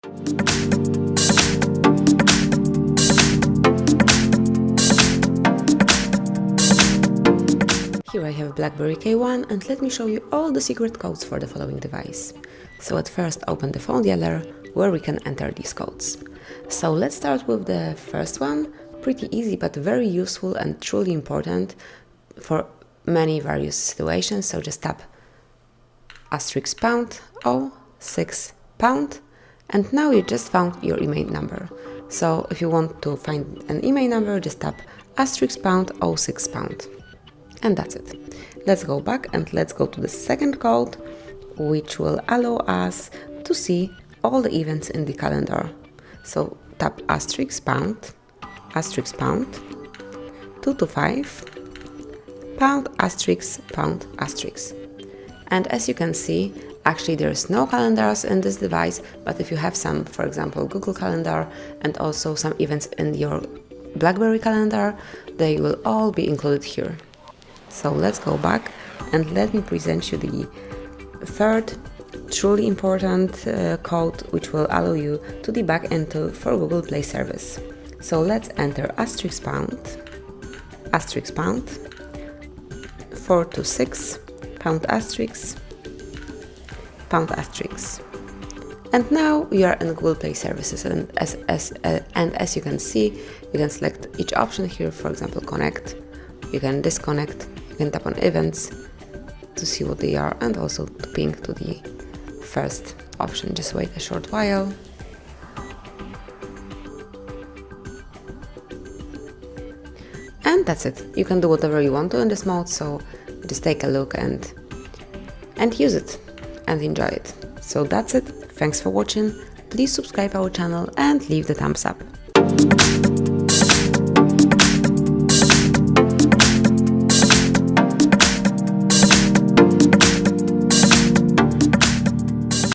Here I have Blackberry KeyOne, and let me show you all the secret codes for the following device. So at first open the phone dialer where we can enter these codes. So let's start with the first one, pretty easy but very useful and truly important for many various situations. So just tap *#06# and now you just found your email number. So if you want to find an email number, just tap *#06#. And that's it. Let's go back and let's go to the second code, which will allow us to see all the events in the calendar. So tap *##, 225, ###. And as you can see, actually there's no calendars in this device, but if you have some, for example, Google Calendar and also some events in your Blackberry calendar, they will all be included here. So let's go back and let me present you the third truly important code, which will allow you to debug into for Google Play service. So let's enter *##, 426, #*#. And now we are in Google Play services, and as you can see, you can select each option here, for example, connect, you can disconnect, you can tap on events to see what they are, and also to ping to the first option. Just wait a short while. And that's it. You can do whatever you want to in this mode, so just take a look and use it and enjoy it. So that's it. Thanks for watching. Please subscribe our channel and leave the thumbs up.